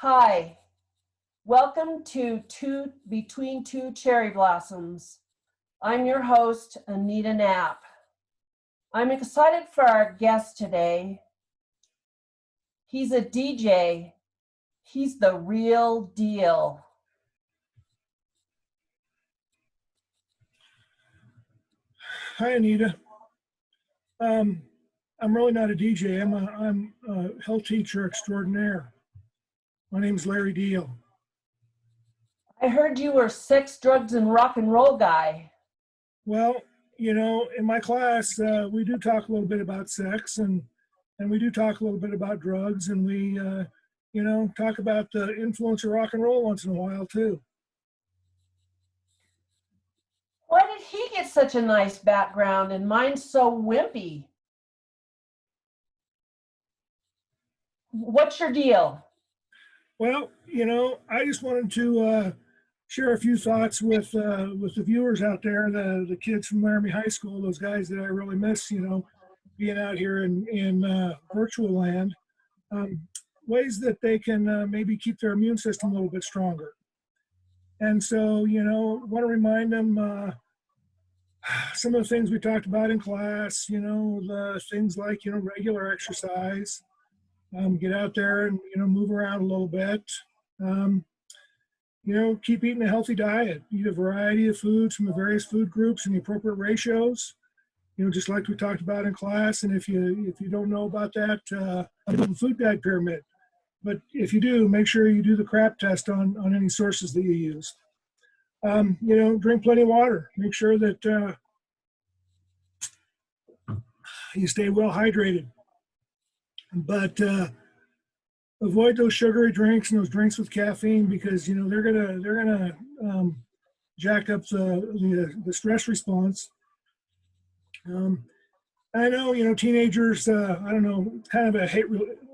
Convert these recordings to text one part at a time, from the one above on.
Hi, welcome to Between Two Cherry Blossoms. I'm your host, Anita Knapp. I'm excited for our guest today. He's a DJ. He's the real deal. Hi, Anita. I'm really not a DJ. I'm a health teacher extraordinaire. My name's Larry Deal. I heard you were sex, drugs, and rock and roll guy. Well, in my class, we do talk a little bit about sex and we do talk a little bit about drugs, and we, talk about the influence of rock and roll once in a while too. Why did he get such a nice background and mine's so wimpy? What's your deal? Well, I just wanted to share a few thoughts with the viewers out there, the kids from Laramie High School, those guys that I really miss, being out here in virtual land, ways that they can maybe keep their immune system a little bit stronger. And so, want to remind them some of the things we talked about in class, the things like, regular exercise, get out there and, move around a little bit. Keep eating a healthy diet, eat a variety of foods from the various food groups in the appropriate ratios, just like we talked about in class. And if you don't know about that, the food guide pyramid. But if you do, make sure you do the CRAP test on any sources that you use. Drink plenty of water. Make sure that you stay well hydrated. But avoid those sugary drinks and those drinks with caffeine, because they're gonna jack up the stress response. I know teenagers. I don't know, kind of a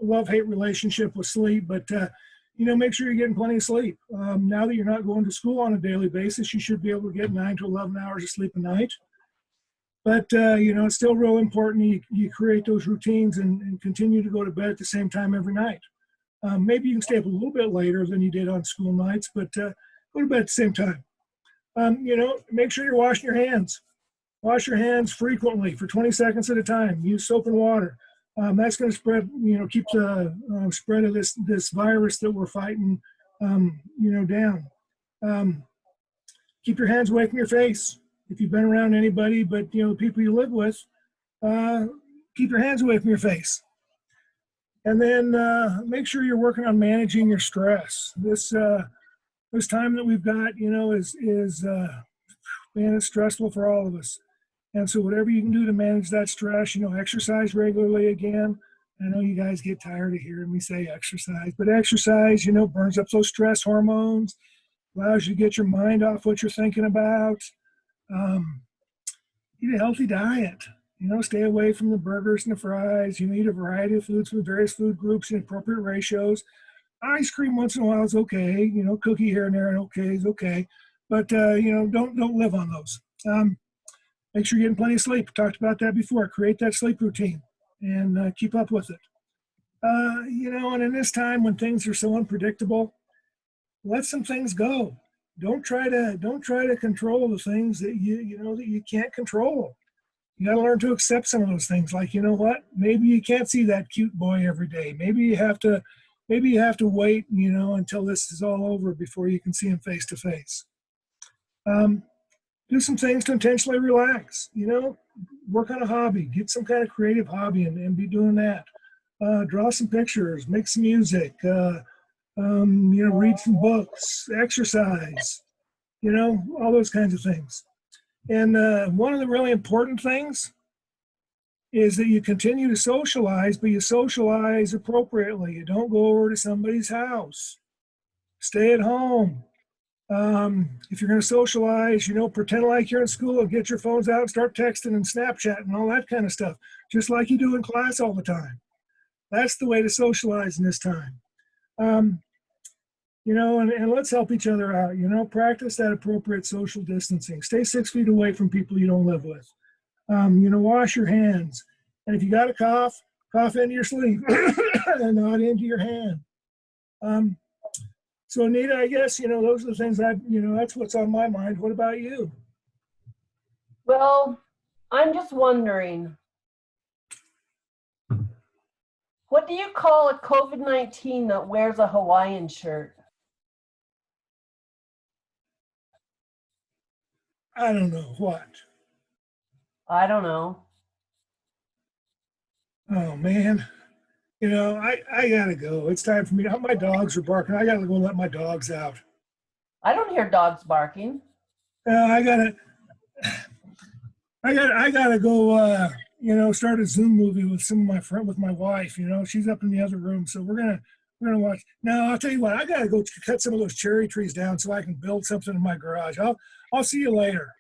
love-hate relationship with sleep, but make sure you're getting plenty of sleep. Now that you're not going to school on a daily basis, you should be able to get 9 to 11 hours of sleep a night. But it's still real important you create those routines and continue to go to bed at the same time every night. Maybe you can stay up a little bit later than you did on school nights, but go to bed at the same time. Make sure you're washing your hands. Wash your hands frequently for 20 seconds at a time. Use soap and water. That's going to spread, keep the spread of this virus that we're fighting, down. Keep your hands away from your face. If you've been around anybody, but the people you live with, keep your hands away from your face. And then make sure you're working on managing your stress. This time that we've got, is man, it's stressful for all of us. And so whatever you can do to manage that stress, exercise regularly again. I know you guys get tired of hearing me say exercise, but exercise, burns up those stress hormones, allows you to get your mind off what you're thinking about. Eat a healthy diet. Stay away from the burgers and the fries. Eat a variety of foods from various food groups in appropriate ratios. Ice cream once in a while is okay. Cookie here and there and okay is okay. But, don't live on those. Make sure you're getting plenty of sleep. We talked about that before. Create that sleep routine and keep up with it. And in this time when things are so unpredictable, let some things go. Don't try to control the things that that you can't control. You got to learn to accept some of those things. Like, what? Maybe you can't see that cute boy every day. Maybe you have to wait, until this is all over before you can see him face to face. Do some things to intentionally relax. Work on a hobby. Get some kind of creative hobby and be doing that. Draw some pictures. Make some music. Read some books. Exercise. All those kinds of things. And one of the really important things is that you continue to socialize, but you socialize appropriately. You don't go over to somebody's house. Stay at home. If you're going to socialize, pretend like you're in school and get your phones out and start texting and Snapchat and all that kind of stuff, just like you do in class all the time. That's the way to socialize in this time. And let's help each other out, practice that appropriate social distancing. Stay 6 feet away from people you don't live with. Wash your hands. And if you got a cough into your sleeve and not into your hand. So Anita, I guess, those are the things that's what's on my mind. What about you? Well, I'm just wondering, what do you call a COVID-19 that wears a Hawaiian shirt? I don't know what. I don't know. Oh man. I gotta go. It's time for me. My dogs are barking. I gotta go let my dogs out. I don't hear dogs barking. I gotta go. Start a Zoom movie with with my wife. She's up in the other room, so we're gonna watch. Now I'll tell you what. I gotta go cut some of those cherry trees down so I can build something in my garage. I'll see you later.